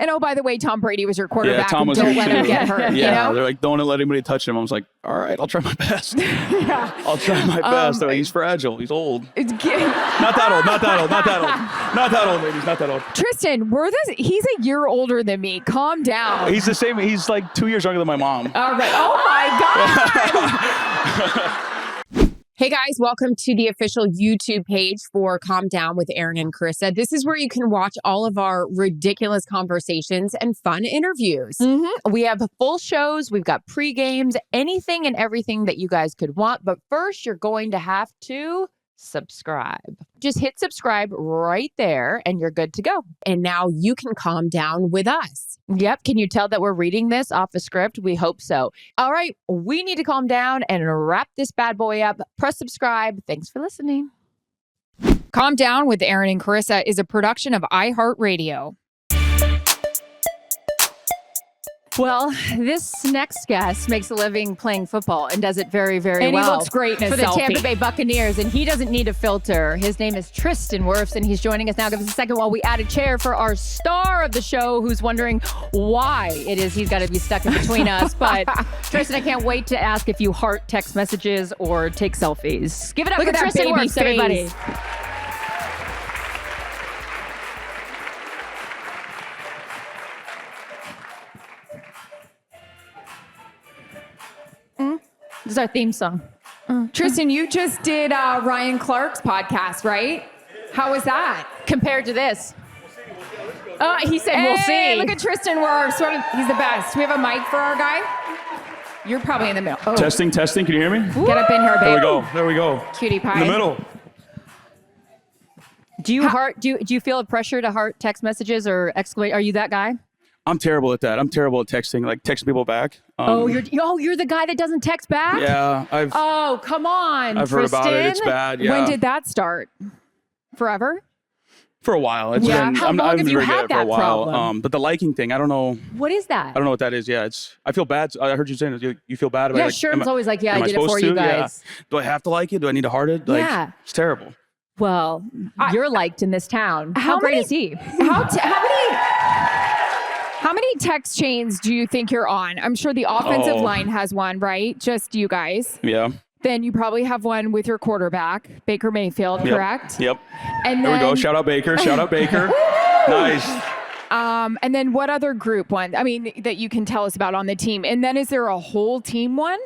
And oh, by the way, Tom Brady was your quarterback. Tom was don't let him get hurt. Yeah, you know? they're like, don't let anybody touch him. I was like, all right, I'll try my best. Yeah. I'll try my best. They're like, he's fragile. He's old. It's Not that old. Not that old. Not that old. Not that old, ladies. Not that old. Tristan, he's a year older than me. Calm down. He's the same. He's like 2 years younger than my mom. All right. Oh my God. Hey guys, welcome to the official YouTube page for Calm Down with Erin and Charissa. This is where you can watch all of our ridiculous conversations and fun interviews. We have full shows. We've got pre-games, anything and everything that you guys could want. But first, you're going to have to subscribe. Just hit subscribe right there and you're good to go. And now you can calm down with us. Yep. Can you tell that we're reading this off a script? We hope so. All right. We need to calm down and wrap this bad boy up. Press subscribe. Thanks for listening. Calm Down with Erin and Charissa is a production of iHeartRadio. Well, this next guest makes a living playing football and does it very, very And well. he looks great in a for the selfie. Tampa Bay Buccaneers, and he doesn't need a filter. His name is Tristan Wirfs, and he's joining us now. Give us a second while we add a chair for our star of the show, who's wondering why it is he's got to be stuck in between us. But Tristan, I can't wait to ask if you heart text messages or take selfies. Give it up Look for at that Tristan baby Wirfs, face. everybody. This is our theme song. Tristan, you just did Ryan Clark's podcast, right? How was that? Compared to this. He said, we'll Hey, see. Look at Tristan Wirfs. He's the best. Do we have a mic for our guy? You're probably in the middle. Oh, Testing. Can you hear me? get up in here, babe. There we go. Cutie pie. In the middle. Do you feel a pressure to heart text messages or exclamate? Are you that guy? I'm terrible at that. I'm terrible at texting, like texting people back. You're the guy that doesn't text back? Yeah, Oh, come on, I've heard about it. It's bad. Yeah. When did that start? Forever? For a while. It's Yeah. been, How I'm, long I've have been you very good had at it for a that while. problem? But the liking thing, I don't know. What is that? I don't know what that is. Yeah, I feel bad. I heard you saying you feel bad about it. Yeah, Like, Sherm's always like, yeah, am I did it supposed for you to? Yeah. guys. Do I have to like it? Do I need to heart it? Like, Yeah. It's terrible. Well, you're liked in this town. How great is he? How many text chains do you think you're on? I'm sure the offensive line has one, right? Just you guys. Yeah. Then you probably have one with your quarterback, Baker Mayfield, correct? Yep. And There we then, go. Shout out Baker. Nice. And then what other group one? I mean, that you can tell us about on the team. And then is there a whole team one?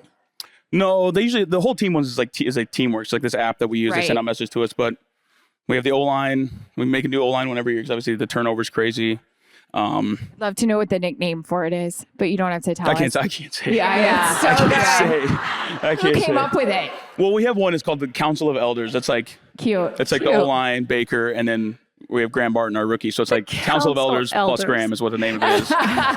No, the whole team ones is like teamwork. It's like this app that we use. They send out messages to us, but we have the O-line. We make a new O-line whenever year because obviously the turnover's crazy. Love to know what the nickname for it is, but you don't have to tell us. I can't say. Yeah. I can't say. Who came up with it? Well, we have one. It's called the Council of Elders. That's like Cute. It's like the O-line, Baker, and then we have Graham Barton, our rookie. So it's like Council of Elders plus Graham is what the name of it is.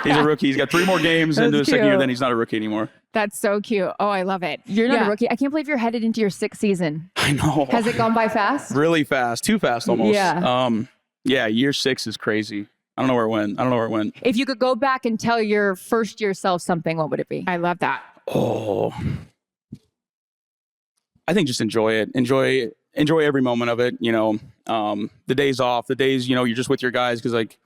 He's a rookie. He's got 3 more games into his second year. Then he's not a rookie anymore. That's so cute. Oh, I love it. You're not a rookie. I can't believe you're headed into your 6th season. I know. Has it gone by fast? Really fast. Too fast almost. Yeah. Yeah, year 6 is crazy. I don't know where it went. If you could go back and tell your first year self something, what would it be? I love that. Oh. I think just enjoy it. Enjoy every moment of it, you know. The days off, the days, you know, you're just with your guys because like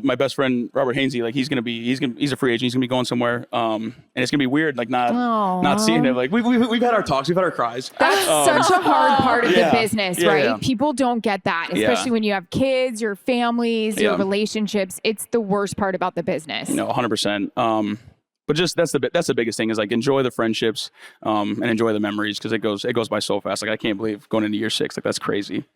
my best friend Robert Hainsey, like he's a free agent. He's gonna be going somewhere, and it's gonna be weird, like not seeing him. Like we've had our talks, we've had our cries. That's such a hard part of the business, right? Yeah. People don't get that, especially when you have kids, your families, your relationships. It's the worst part about the business. No, 100%. But just that's the biggest thing is like enjoy the friendships, and enjoy the memories because it goes by so fast. Like I can't believe going into year 6. Like that's crazy.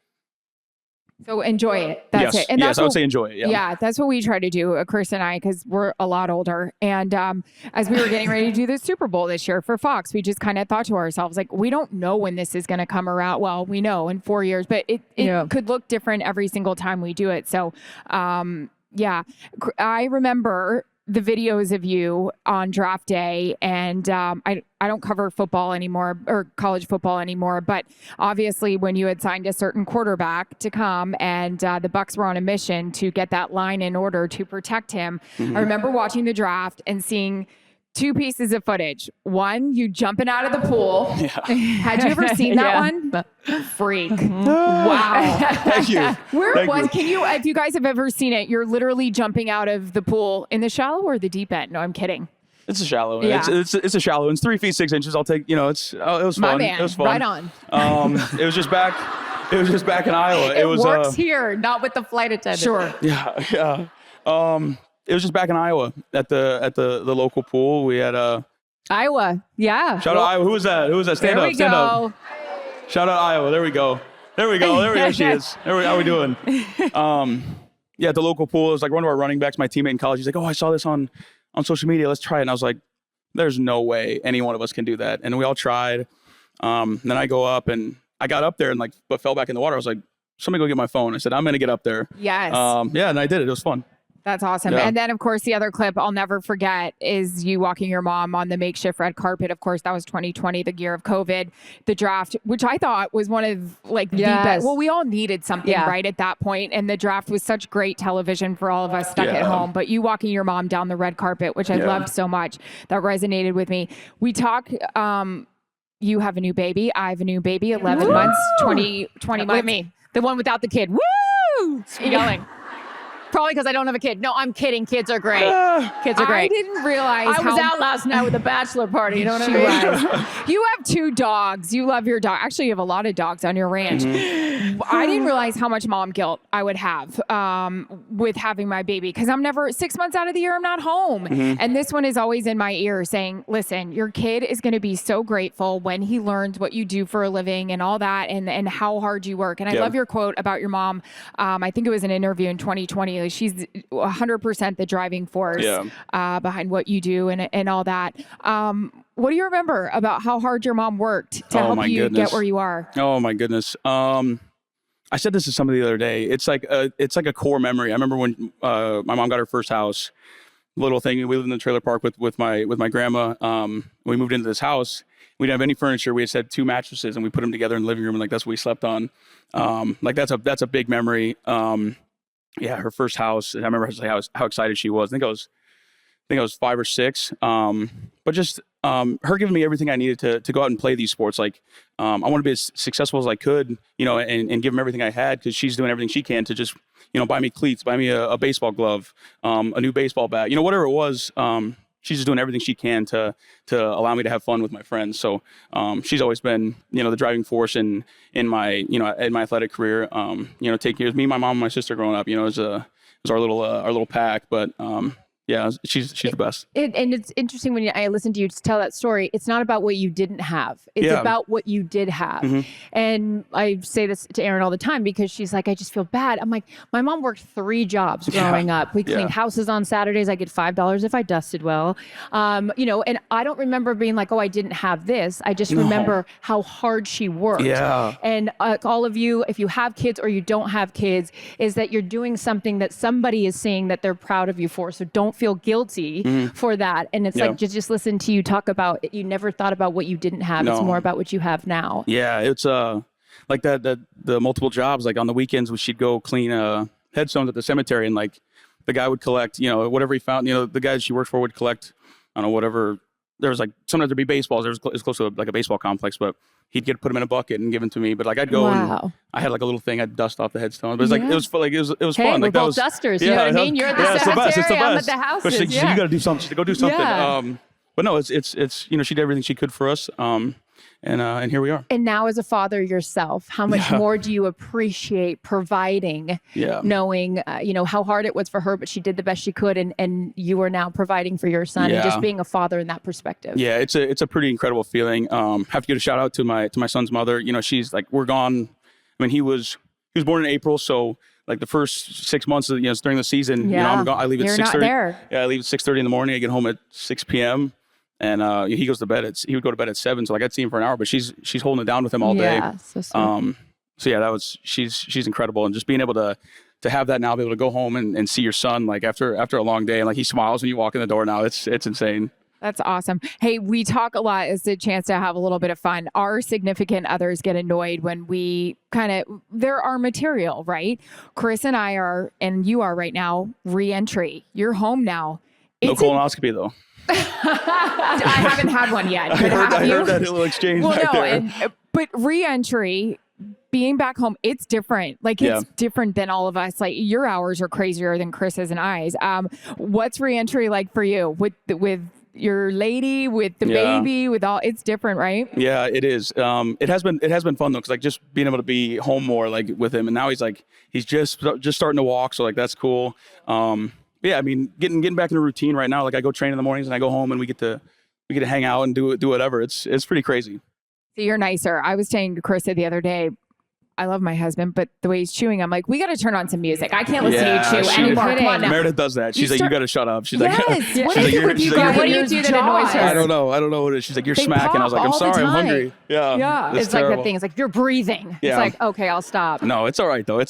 So enjoy it. That's it. And yes, I would say enjoy it. Yeah, that's what we try to do, Chris and I, because we're a lot older. And as we were getting ready to do the Super Bowl this year for Fox, we just kind of thought to ourselves, like, we don't know when this is going to come around. Well, we know in 4 years, but it could look different every single time we do it. So, I remember the videos of you on draft day, and I don't cover football anymore or college football anymore, but obviously when you had signed a certain quarterback to come and the Bucs were on a mission to get that line in order to protect him, I remember watching the draft and seeing 2 pieces of footage. One, you jumping out of the pool. Yeah. Had you ever seen that one? Freak. Wow. Thank you. Can you, if you guys have ever seen it, you're literally jumping out of the pool in the shallow or the deep end? No, I'm kidding. It's a shallow. Yeah. It's a shallow. It's 3 feet 6 inches. I'll take. It was fun. My man. It was fun. Right on. It was just back in Iowa. It works here, not with the flight attendant. Sure. Yeah. It was just back in Iowa at the local pool. We had Iowa. Yeah. shout out Iowa. Who was that? Stand there up. we Stand go. up. Shout out Iowa. There we go. There we go. She is. How we doing? Yeah, at the local pool. It was like one of our running backs, my teammate in college. He's like, "Oh, I saw this on social media. Let's try it." And I was like, "There's no way any one of us can do that." And we all tried. Then I go up and I got up there and but fell back in the water. I was like, "Somebody go get my phone." I said, "I'm gonna get up there." Yes. Yeah, and I did it. It was fun. That's awesome. Yeah. And then, of course, the other clip I'll never forget is you walking your mom on the makeshift red carpet. Of course, that was 2020, the year of COVID, the draft, which I thought was one of the best. Well, we all needed something right at that point. And the draft was such great television for all of us stuck at home. But you walking your mom down the red carpet, which I loved so much, that resonated with me. We talk, you have a new baby. I have a new baby, 11 months, 20 months. With me. The one without the kid. Woo! Yelling. Probably because I don't have a kid. No, I'm kidding. Kids are great. Kids are great. I didn't realize I was out last night with a bachelor party. You know what I mean? You have 2 dogs. You love your dog. Actually, you have a lot of dogs on your ranch. I didn't realize how much mom guilt I would have with having my baby because I'm never 6 months out of the year. I'm not home. And this one is always in my ear saying, listen, your kid is going to be so grateful when he learns what you do for a living and all that and how hard you work. And I love your quote about your mom. I think it was an interview in 2020. She's 100% the driving force behind what you do and all that. What do you remember about how hard your mom worked to help you get where you are? Oh my goodness. I said this to somebody the other day. It's like a core memory. I remember when my mom got her first house. Little thing. We lived in the trailer park with my grandma. We moved into this house. We didn't have any furniture. We just had 2 mattresses and we put them together in the living room and that's what we slept on. That's a big memory. Yeah, her first house. And I remember how excited she was. I think I was 5 or 6. But just her giving me everything I needed to go out and play these sports. I want to be as successful as I could, and give them everything I had because she's doing everything she can to just, buy me cleats, buy me a baseball glove, a new baseball bat, whatever it was. She's just doing everything she can to allow me to have fun with my friends. So she's always been, the driving force in my athletic career. Taking care of me, my mom, and my sister growing up. It was our little pack. But yeah, she's the best. And it's interesting when I listen to you tell that story. It's not about what you didn't have. It's about what you did have. And I say this to Erin all the time because she's like, I just feel bad. I'm like, my mom worked 3 jobs growing up. We cleaned houses on Saturdays. I get $5 if I dusted well. And I don't remember being like, oh, I didn't have this. I just remember how hard she worked. Yeah. And all of you, if you have kids or you don't have kids, is that you're doing something that somebody is saying that they're proud of you for. So don't feel guilty for that. And it's like, just listen to you talk about it. You never thought about what you didn't have. No. It's more about what you have now. Yeah. It's like the multiple jobs, like on the weekends, she'd go clean headstones at the cemetery and the guy would collect, whatever he found, the guys she worked for would collect, I don't know, whatever. There was sometimes there'd be baseballs. It was close to a baseball complex, but he'd put them in a bucket and give them to me. But I'd go and I had a little thing. I'd dust off the headstone. But it was fun. We're both dusters. You know what I mean? You're the cemetery. It's the best. I'm at the houses. So you got to do something. Go do something. Yeah. But no, it's she did everything she could for us. And here we are. And now as a father yourself, how much more do you appreciate providing, knowing, how hard it was for her, but she did the best she could. And you are now providing for your son and just being a father in that perspective. Yeah, it's a pretty incredible feeling. Have to give a shout out to my son's mother. She's we're gone. I mean, he was born in April. So the first 6 months of, during the season, I'm gone. I leave at 6:30. Not there. Yeah, I leave at 6:30 in the morning. I get home at 6 p.m. And he goes to bed he would go to bed at 7. So I'd see him for an hour, but she's holding it down with him all day. Yeah, so sweet. So yeah, she's incredible. And just being able to have that now, be able to go home and see your son, after a long day, and he smiles when you walk in the door now, it's insane. That's awesome. Hey, we talk a lot. It's a chance to have a little bit of fun. Our significant others get annoyed when we they're our material, right? Chris and I are, and you are right now, re-entry. You're home now. No colonoscopy though. I haven't had one yet. But I heard that little exchange well, back no, there. but re-entry, being back home, it's different. Like it's different than all of us. Like your hours are crazier than Chris's and I's. What's re-entry like for you with your lady, with the baby, with all? It's different, right? Yeah, it is. It has been fun though, because like just being able to be home more like with him, and now he's just starting to walk, so like that's cool. Yeah, I mean, getting back in the routine right now. Like I go train in the mornings and I go home and we get to hang out and do whatever. It's pretty crazy. So you're nicer. I was saying to Carissa the other day, I love my husband, but the way he's chewing, I'm like, we got to turn on some music. I can't listen to you chew anymore. Come on now. Meredith does that. She's like, you got to shut up. She's like, what is it with you guys? What do you do that annoys her? I don't know what it is. She's like, you're smacking. I was like, I'm sorry, I'm hungry. Yeah. It's like that thing. It's like, you're breathing. Yeah. It's like, okay, I'll stop. No, it's all right though.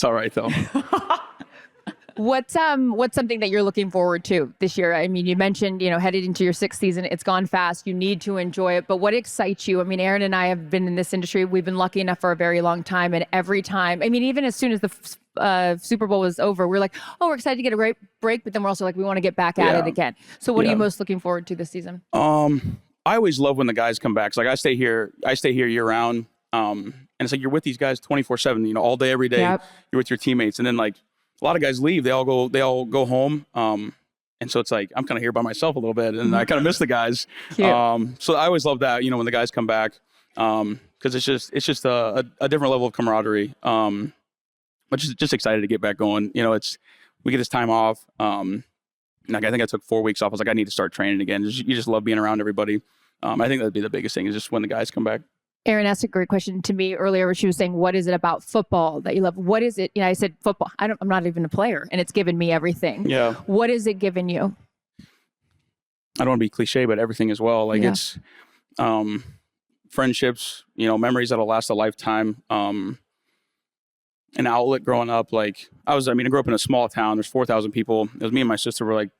What's something that you're looking forward to this year? I mean, you mentioned, headed into your 6th season, it's gone fast. You need to enjoy it. But what excites you? I mean, Erin and I have been in this industry. We've been lucky enough for a very long time. And every time, I mean, even as soon as the Super Bowl was over, we're like, oh, we're excited to get a great break. But then we're also like, we want to get back at it again. So what are you most looking forward to this season? I always love when the guys come back. So like I stay here year round. And it's like, you're with these guys 24/7, all day, every day. Yep. You're with your teammates. And then like, a lot of guys leave. They all go home. And so it's like, I'm kind of here by myself a little bit and I kind of miss the guys. So I always love that, when the guys come back, cause it's just a different level of camaraderie. But just excited to get back going. We get this time off. Like I think I took 4 weeks off. I was like, I need to start training again. You just love being around everybody. I think that'd be the biggest thing is just when the guys come back. Erin asked a great question to me earlier where she was saying, what is it about football that you love? What is it? I said, football. I'm not even a player and it's given me everything. Yeah. What is it given you? I don't want to be cliche, but everything as well. Like it's friendships, memories that'll last a lifetime. An outlet growing up. Like I grew up in a small town. There's 4,000 people. It was me and my sister were like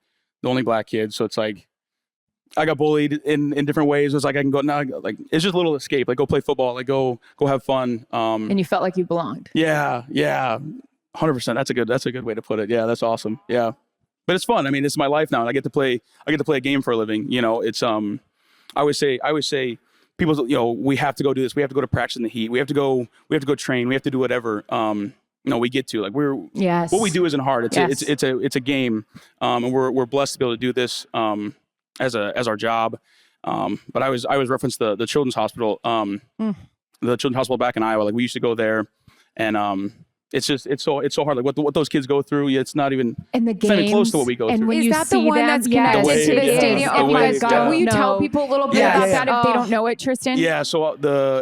the only black kids. So it's like, I got bullied in different ways. It was like, I can go now, like, it's just a little escape. Like go play football, like go have fun. And you felt like you belonged. Yeah. 100%. That's a good way to put it. Yeah. That's awesome. Yeah. But it's fun. I mean, it's my life now and I get to play a game for a living. It's, I always say people, we have to go do this. We have to go to practice in the heat. We have to go train. We have to do whatever. We get to like, what we do isn't hard. It's a game. And we're blessed to be able to do this. As our job. But I was referenced the children's hospital, the children's hospital back in Iowa. Like we used to go there and, it's so hard. Like what those kids go through. It's not even, and the games, it's not even close to what we go through. Is that the one that's connected to the stadium? Oh my God. Will you tell people a little bit about that if they don't know it, Tristan? Yeah. So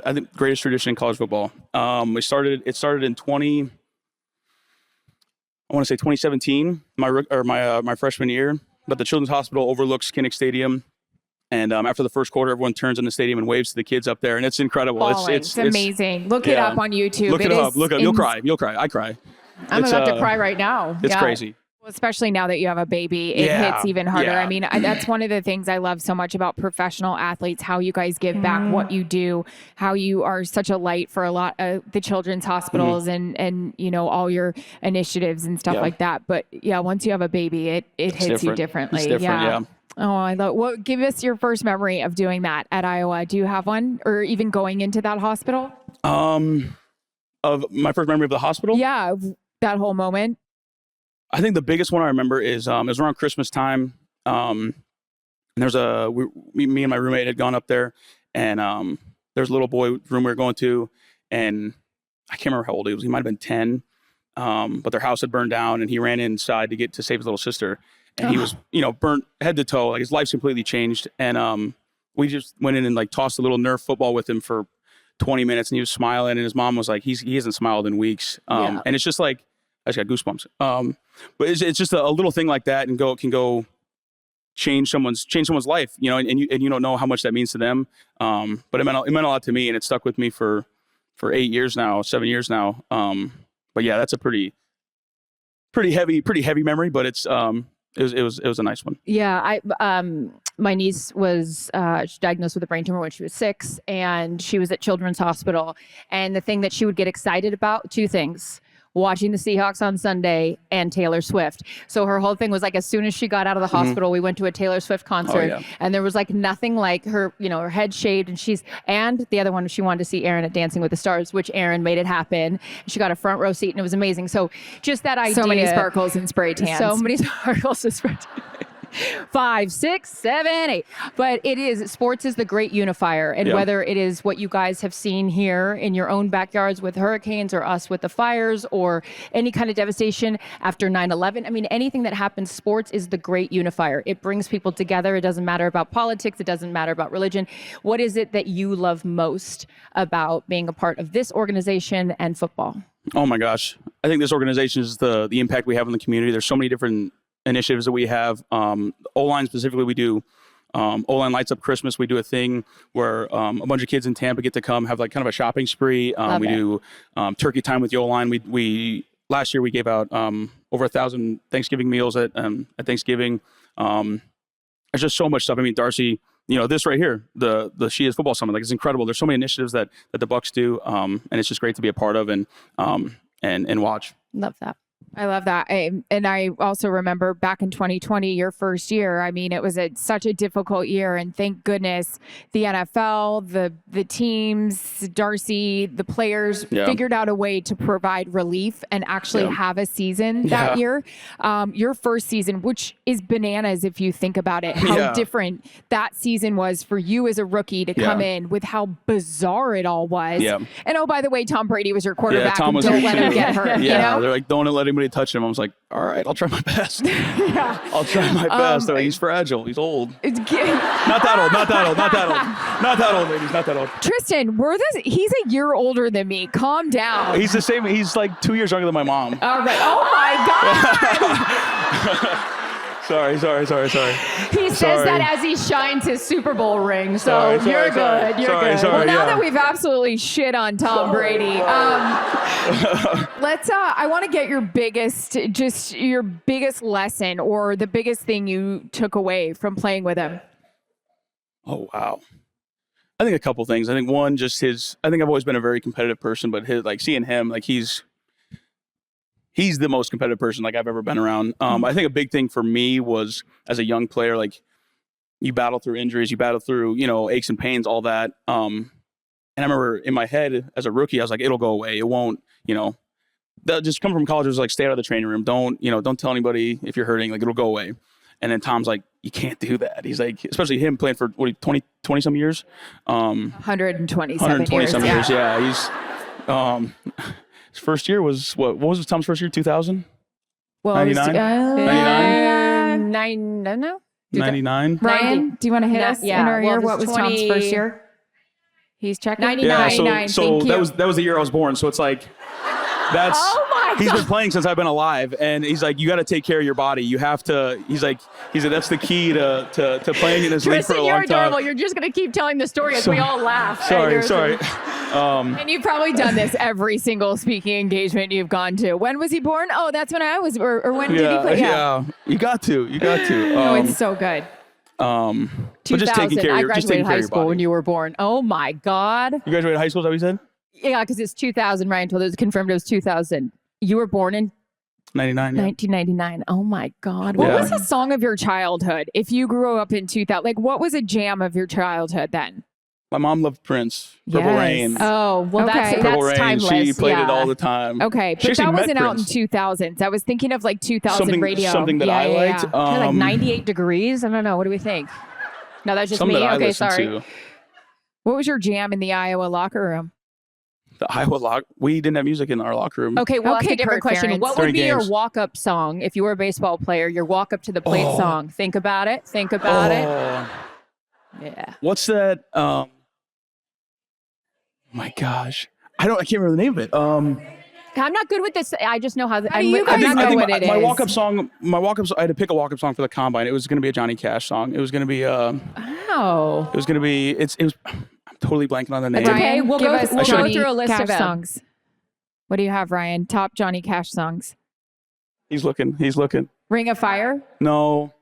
I think greatest tradition in college football. It started in 2017, my freshman year. But the Children's Hospital overlooks Kinnick Stadium. And after the first quarter, everyone turns in the stadium and waves to the kids up there. And it's incredible. It's amazing. Look it up on YouTube. Look it up. You'll cry. I cry. I'm about to cry right now. It's crazy. Especially now that you have a baby, it hits even harder. I mean, that's one of the things I love so much about professional athletes, how you guys give back what you do, how you are such a light for a lot of the children's hospitals and all your initiatives and stuff like that. But once you have a baby, it hits you differently. It's different, yeah. Oh, I love. Give us your first memory of doing that at Iowa. Do you have one, or even going into that hospital? Of my first memory of the hospital? Yeah, that whole moment. I think the biggest one I remember is it was around Christmas time. And there's me and my roommate had gone up there, and there's a little boy room we were going to, and I can't remember how old he was. He might have been 10, but their house had burned down, and he ran inside to save his little sister, and he was burnt head to toe. Like his life's completely changed, and we just went in and like tossed a little Nerf football with him for 20 minutes, and he was smiling, and his mom was like, he hasn't smiled in weeks, and it's just like. I just got goosebumps. But it's just a little thing like that, and can go change someone's life, and you don't know how much that means to them. But it meant a lot to me, and it stuck with me for 7 years now. But yeah, that's a pretty heavy memory, but it was a nice one. Yeah, my niece was diagnosed with a brain tumor when she was 6, and she was at Children's Hospital. And the thing that she would get excited about, two things. watching the Seahawks on Sunday, and Taylor Swift. So her whole thing was like, as soon as she got out of the hospital, we went to a Taylor Swift concert, and there was like nothing like her, her head shaved, and the other one, she wanted to see Erin at Dancing with the Stars, which Erin made it happen. She got a front row seat, and it was amazing. So just that idea. So many sparkles and spray tans. So many sparkles and spray tans. 5, 6, 7, 8. But sports is the great unifier. And whether it is what you guys have seen here in your own backyards with hurricanes, or us with the fires, or any kind of devastation after 9/11, I mean, anything that happens, sports is the great unifier. It brings people together. It doesn't matter about politics. It doesn't matter about religion. What is it that you love most about being a part of this organization and football? Oh my gosh. I think this organization is the impact we have in the community. There's so many different initiatives that we have. O-line specifically, we do O-line Lights Up Christmas. We do a thing where a bunch of kids in Tampa get to come have like kind of a shopping spree. We do turkey time with the O-line. We last year we gave out over 1,000 Thanksgiving meals at Thanksgiving. There's just so much stuff. I mean, Darcy, this right here, the She Is Football Summit, like, it's incredible. There's so many initiatives that the Bucs do, and it's just great to be a part of and watch. Love that. I love that. And I also remember back in 2020, your first year, I mean, it was such a difficult year. And thank goodness the NFL, the teams, Darcy, the players figured out a way to provide relief and actually have a season that year. Your first season, which is bananas if you think about it, how different that season was for you as a rookie to come in with how bizarre it all was. Yeah. And oh, by the way, Tom Brady was your quarterback. Tom was don't let him get hurt. They're like, don't let anybody touch him. I was like, all right, I'll try my best. I'll try my best. They're like, he's fragile. He's old. Not that old, ladies. Not that old. Tristan, he's a year older than me. Calm down. He's the same. He's like 2 years younger than my mom. All right. Oh my God. Sorry. He says that as he shines his Super Bowl ring. So you're good. You're good. Well, now that we've absolutely shit on Tom Brady, I want to get your biggest lesson or the biggest thing you took away from playing with him. Oh, wow. I think a couple things. I think one, just I think I've always been a very competitive person, but seeing him, like, he's the most competitive person like I've ever been around. I think a big thing for me was, as a young player, like, you battle through injuries, you battle through, aches and pains, all that. And I remember in my head as a rookie, I was like, it'll go away. It won't, just come from college. It was like, stay out of the training room. Don't tell anybody if you're hurting, like, it'll go away. And then Tom's like, you can't do that. He's like, especially him playing for 20 some years. 127 some years. Yeah. He's, his first year was what was Tom's first year? 2000? Well, 99? 99? Ryan, do you want to hit us in our year? What was Tom's first year? He's checking. 99. Yeah, so that was the year I was born. So it's like, he's been playing since I've been alive, and he's like, you got to take care of your body. You have to. He's like, that's the key to playing in this league for a long time. You're adorable. You're just gonna keep telling the story as we all laugh. Sorry. And you've probably done this every single speaking engagement you've gone to. When was he born? Oh, that's when I was. Or when did he play? Yeah, you got to. Oh, it's so good. But just taking care of your body. I graduated high school when you were born. Oh my God. You graduated high school? Is that what you said? Yeah, because it's 2000. Ryan told us, confirmed it was 2000. You were born in 99. 1999. Oh my God. What was the song of your childhood? If you grew up in 2000, like, what was a jam of your childhood then? My mom loved Prince. Purple Rain. Oh, well, okay. that's timeless. She played it all the time. Okay, but that wasn't out in 2000s. I was thinking of like 2000 radio. Something that I liked. Like 98 Degrees. I don't know. What do we think? No, that's just me. Okay, sorry. To. What was your jam in the Iowa locker room? The Iowa we didn't have music in our locker room. Okay, well, ask a different question. What would be your walk-up song if you were a baseball player? Your walk-up to the plate song. Think about it. Yeah. What's that? My gosh, I can't remember the name of it. I'm not good with this. I just know how. I know what it is. My walk-up song. I had to pick a walk-up song for the combine. It was going to be a Johnny Cash song. It was going to be. It was going to be. It was. I'm totally blanking on the name. Okay, we'll go through a list Cash of them. songs. What do you have, Ryan? Top Johnny Cash songs. He's looking. Ring of Fire. No.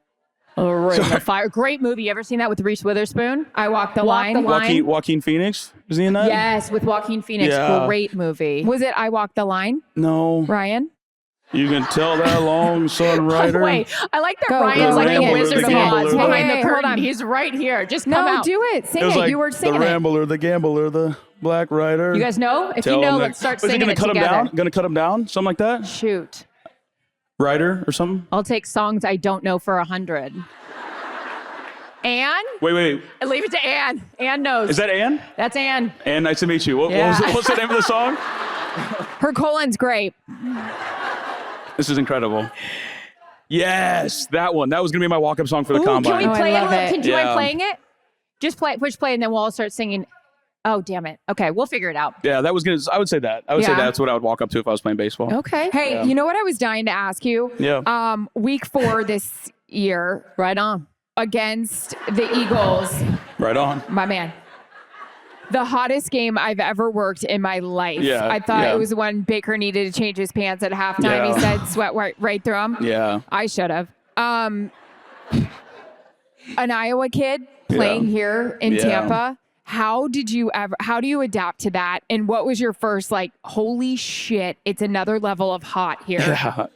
Ring of Fire. Great movie. You ever seen that with Reese Witherspoon? I Walk the Line. Joaquin Phoenix? Is he in that? Yes, with Joaquin Phoenix. Yeah. Great movie. Was it I Walk the Line? No. Ryan? You can tell that long sun rider. Wait, I like that Go, Ryan's go, like Rambler, a Wizard the of Oz Gambler, behind the hold curtain. on. He's right here. Just come No, out. do it. Sing It was it. like You were singing the it. Rambler, the Gambler, the Black Rider. You guys know? If you know, let's start Was he singing gonna it cut together. him down? Gonna cut him down? Something like that? Shoot. Rider or something? I'll take songs I don't know for 100. Anne? Wait. Leave it to Anne. Anne knows. Is that Anne? That's Anne. Anne, nice to meet you. What Yeah. what's the name of the song? Her colon's great. This is incredible. Yes, that one. That was going to be my walk-up song for the Ooh, combine. can we play I love it? it. Do you mind Yeah. playing it? Just push play, and then we'll all start singing. Oh, damn it. Okay, we'll figure it out. Yeah, that was going to, I would say that. I would say Yeah. that's what I would walk up to if I was playing baseball. Okay. Hey, Yeah. you know what I was dying to ask you? Yeah. Week 4 this year Right on. against the Eagles. Right on. My man. The hottest game I've ever worked in my life. Yeah, I thought yeah. it was when Baker needed to change his pants at halftime. Yeah. He said sweat right through him. Yeah. I should have. An Iowa kid playing Yeah. here in Yeah. Tampa. How do you adapt to that? And what was your first holy shit, it's another level of hot here. Yeah.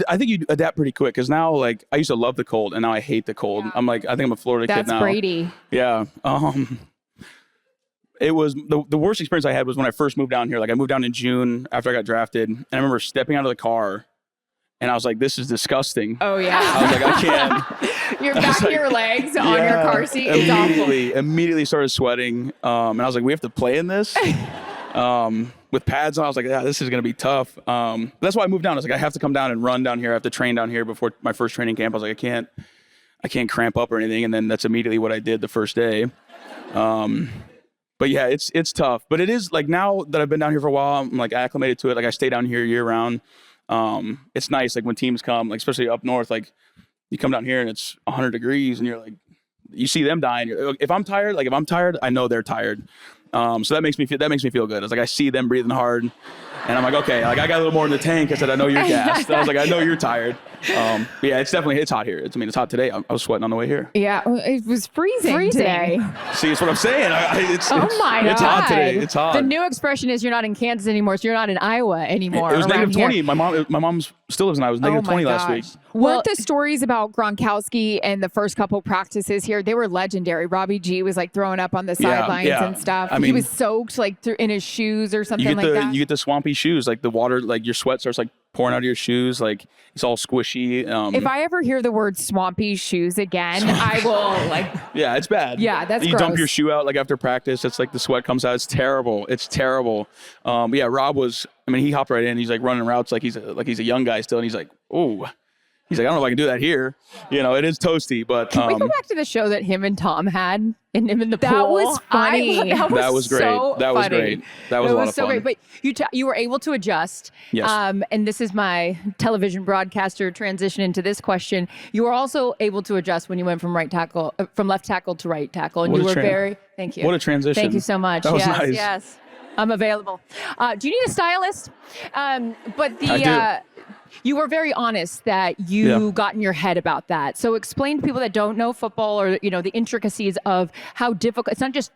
I think you'd adapt pretty quick because now, I used to love the cold and now I hate the cold. Yeah. I think I'm a Florida kid That's now. Brady. Yeah. It was the worst experience I had was when I first moved down here. I moved down in June after I got drafted, and I remember stepping out of the car, and I was like, "This is disgusting." Oh yeah. I was like, "I can't." Your back of your legs on your car seat is awful. Immediately started sweating, and I was like, "We have to play in this." With pads on, I was like, "Yeah, this is gonna be tough." That's why I moved down. I was like, "I have to come down and run down here. I have to train down here before my first training camp." I was like, I can't cramp up or anything," and then that's immediately what I did the first day. But yeah, it's tough. But it is now that I've been down here for a while, I'm acclimated to it. I stay down here year round. It's nice when teams come, especially up north, you come down here and it's 100 degrees and you're you see them dying. If I'm tired, I know they're tired. So that makes me feel good. It's I see them breathing hard, and I'm okay. I got a little more in the tank. I said, I know you're gassed. I was I know you're tired. But yeah, it's hot here. It's hot today. I was sweating on the way here. Yeah, it was freezing today. See, that's what I'm saying. It's hot today. It's hot. The new expression is you're not in Kansas anymore, so you're not in Iowa anymore. It was around negative here. 20. My mom still lives in Iowa. It was negative 20 last week. Well, Weren't the stories about Gronkowski and the first couple practices here? They were legendary. Robbie G was throwing up on the sidelines and stuff. He was soaked in his shoes or something that. You get the swampy shoes, the water, your sweat starts pouring out of your shoes, it's all squishy. If I ever hear the word swampy shoes again, I will Yeah, it's bad. Yeah, that's you gross. dump your shoe out after practice. It's the sweat comes out. It's terrible. It's terrible. But yeah, Rob was. He hopped right in. He's running routes he's a young guy still, and he's oh. He's I don't know if I can do that here. It is toasty, but Can we go back to the show that him and Tom had and him in the pool? That was funny. That was great. So that was funny. great. That was a lot of so fun. great. But you were able to adjust. Yes. And this is my television broadcaster transition into this question. You were also able to adjust when you went from left tackle to right tackle, and What you a were thank you. What a transition. Thank you so much. That was yes, nice. yes. I'm available. Do you need a stylist? But I do. You were very honest that you got in your head about that. So explain to people that don't know football or the intricacies of how difficult. It's not just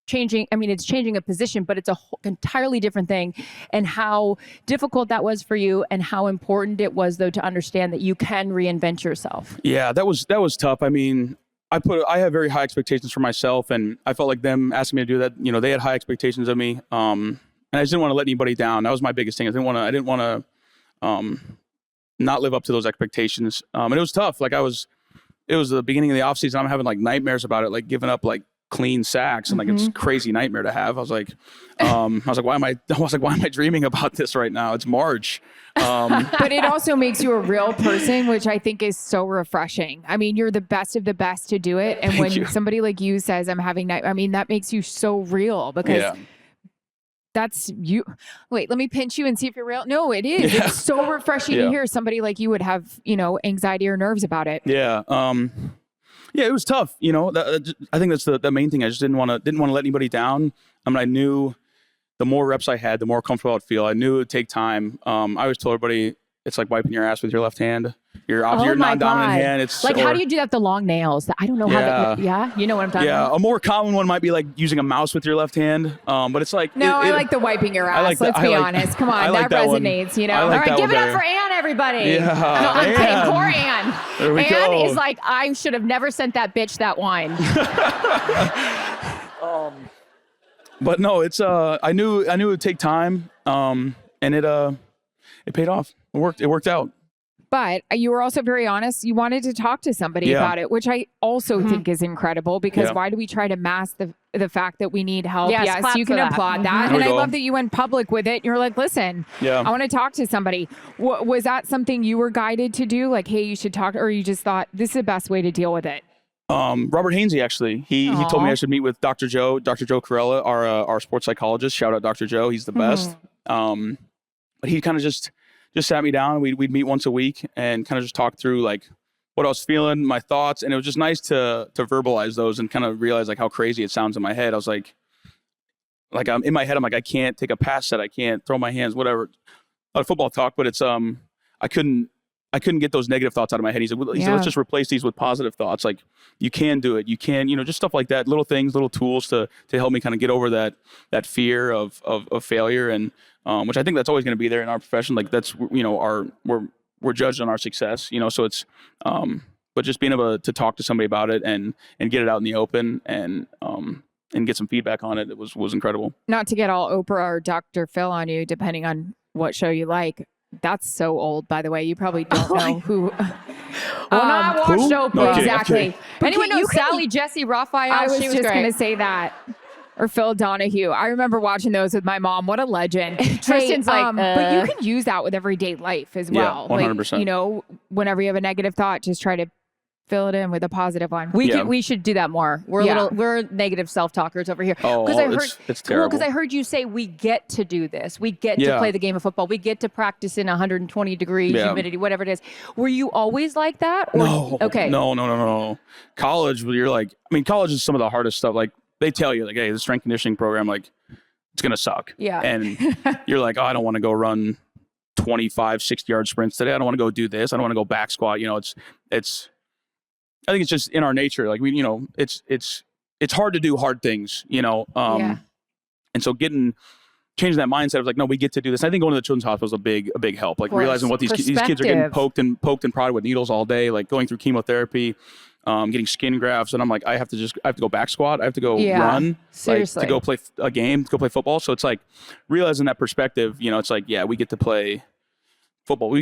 changing. It's changing a position, but it's a entirely different thing, and how difficult that was for you, and how important it was though to understand that you can reinvent yourself. Yeah, that was tough. I have very high expectations for myself, and I felt like them asking me to do that. They had high expectations of me, and I just didn't want to let anybody down. That was my biggest thing. I didn't want to not live up to those expectations. And it was tough. It was the beginning of the offseason. I'm having nightmares about it, giving up clean sacks, and it's a crazy nightmare to have. I was like, why am I dreaming about this right now? It's March. But it also makes you a real person, which I think is so refreshing. You're the best of the best to do it. And when somebody like you says, I'm having that makes you so real, because that's you. Wait, let me pinch you and see if you're real. No, it is. Yeah. It's so refreshing to hear somebody like you would have, anxiety or nerves about it. Yeah. Yeah, it was tough. I think that's the main thing. I just didn't want to let anybody down. I knew the more reps I had, the more comfortable I'd feel. I knew it would take time. I always told everybody, it's like wiping your ass with your left hand. Your Oh my non-dominant God. hand. It's like, how do you do that with the long nails? I don't know how. You know what I'm talking Yeah, about? a more common one might be like using a mouse with your left hand. But it's like I like the wiping your ass. Let's be honest. Come on, that resonates. You know. All right, give it up better. for Ann, everybody. Yeah, No, I'm kidding. Poor Ann. There we Ann go. is like, I should have never sent that bitch that wine. But no, it's I knew it would take time. And it paid off. It worked out. But you were also very honest. You wanted to talk to somebody about it, which I also think is incredible, because why do we try to mask the fact that we need help? Yes, you can applaud that. And I love that you went public with it. You're like, listen, I want to talk to somebody. Was that something you were guided to do? Like, hey, you should talk, or you just thought this is the best way to deal with it? Robert Hainsey, actually, he told me I should meet with Dr. Joe Corella, our sports psychologist. Shout out Dr. Joe. He's the best. But he kind of just sat me down. We'd meet once a week and kind of just talk through like what I was feeling, my thoughts. And it was just nice to verbalize those and kind of realize like how crazy it sounds in my head. I was like I'm in my head. I'm like, I can't take a pass set. I can't throw my hands, whatever. A lot of football talk, but it's, I couldn't get those negative thoughts out of my head. He said, let's just replace these with positive thoughts. Like, you can do it. You can, just stuff like that, little things, little tools to help me kind of get over that fear of failure. And, which I think that's always going to be there in our profession. Like, that's, we're judged on our success, so it's, but just being able to talk to somebody about it and get it out in the open and get some feedback on it, it was incredible. Not to get all Oprah or Dr. Phil on you, depending on what show you like. That's so old, by the way. You probably don't know who. I watched Oprah. Okay, exactly. okay. Anyone know Sally Jesse Raphael? I was She just great. going to say that. Or Phil Donahue. I remember watching those with my mom. What a legend. Tristan's like, but you can use that with everyday life as well. Yeah, 100%. Like, whenever you have a negative thought, just try to fill it in with a positive one. We should do that more. We're negative self-talkers over here. It's terrible. Because I heard you say we get to do this. We get to play the game of football. We get to practice in 120 degrees humidity, whatever it is. Were you always like that? Or, no. Okay. No. College, you're like, college is some of the hardest stuff. Like, they tell you, like, hey, the strength conditioning program, like, it's going to suck. Yeah. And you're like, oh, I don't want to go run 25, 60-yard sprints today. I don't want to go do this. I don't want to go back squat. It's I think it's just in our nature. Like, it's hard to do hard things, And so changing that mindset of like, no, we get to do this. I think going to the children's hospital is a big help. Like, realizing what these kids are getting poked and prodded with needles all day, like going through chemotherapy, getting skin grafts. And I'm like, I have to go back squat. I have to go run, seriously, to go play a game, to go play football. So it's like realizing that perspective, it's like, yeah, we get to play football.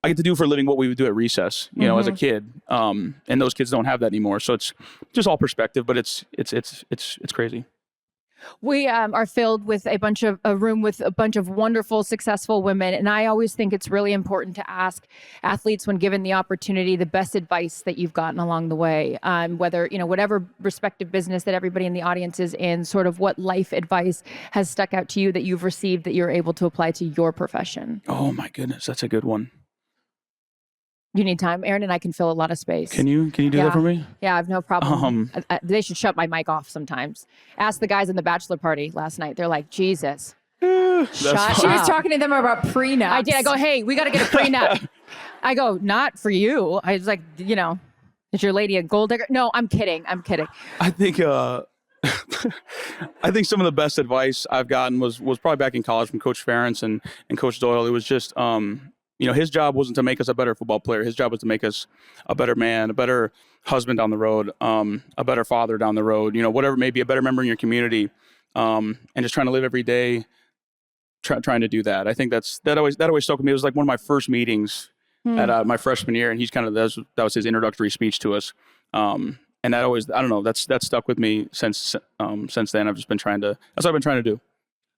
I get to do for a living what we would do at recess, as a kid. And those kids don't have that anymore. So it's just all perspective, but it's crazy. We are filled with a room with a bunch of wonderful, successful women. And I always think it's really important to ask athletes, when given the opportunity, the best advice that you've gotten along the way, whether, whatever respective business that everybody in the audience is in, sort of what life advice has stuck out to you that you've received that you're able to apply to your profession. Oh my goodness. That's a good one. You need time. Erin and I can fill a lot of space. Can you do that for me? Yeah, I have no problem. They should shut my mic off sometimes. Ask the guys in the bachelor party last night. They're like, Jesus. Shut up. She was talking to them about prenups. I did. I go, hey, we got to get a prenup. I go, not for you. I was like, is your lady a gold digger? No, I'm kidding. I think I think some of the best advice I've gotten was probably back in college from Coach Ferentz and Coach Doyle. It was just his job wasn't to make us a better football player. His job was to make us a better man, a better husband down the road, a better father down the road, whatever it may be, a better member in your community, and just trying to live every day, trying to do that. I think that always stuck with me. It was like one of my first meetings at my freshman year, and he's that was his introductory speech to us. And that always, I don't know, that's stuck with me since then. I've just been that's what I've been trying to do.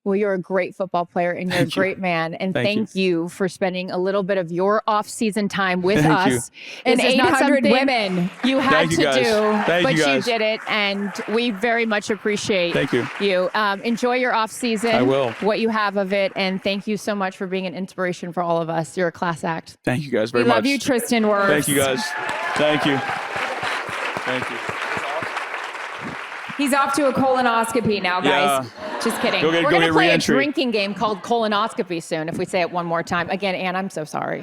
Well, you're a great football player and you're a great man. And thank you for spending a little bit of your off-season time with us. And 800 women. You had to do, but you you did it. And we very much appreciate you. Enjoy your off-season. I will. What you have of it. And thank you so much for being an inspiration for all of us. You're a class act. Thank you guys very much. We love you, Tristan Wirfs. Thank you guys. Thank you. He's off to a colonoscopy now, guys. Yeah. Just kidding. We're going to play a drinking game called colonoscopy soon if we say it one more time. Again, Ann, I'm so sorry.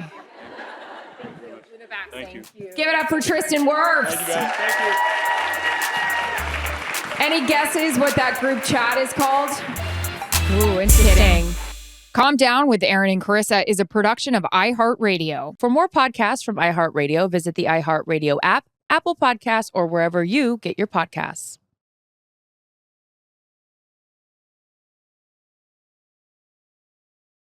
Thank you. Give it up for Tristan Wirfs. Thank you, guys. Thank you. Any guesses what that group chat is called? Ooh, interesting. Calm Down with Erin and Charissa is a production of iHeartRadio. For more podcasts from iHeartRadio, visit the iHeartRadio app, Apple Podcasts, or wherever you get your podcasts.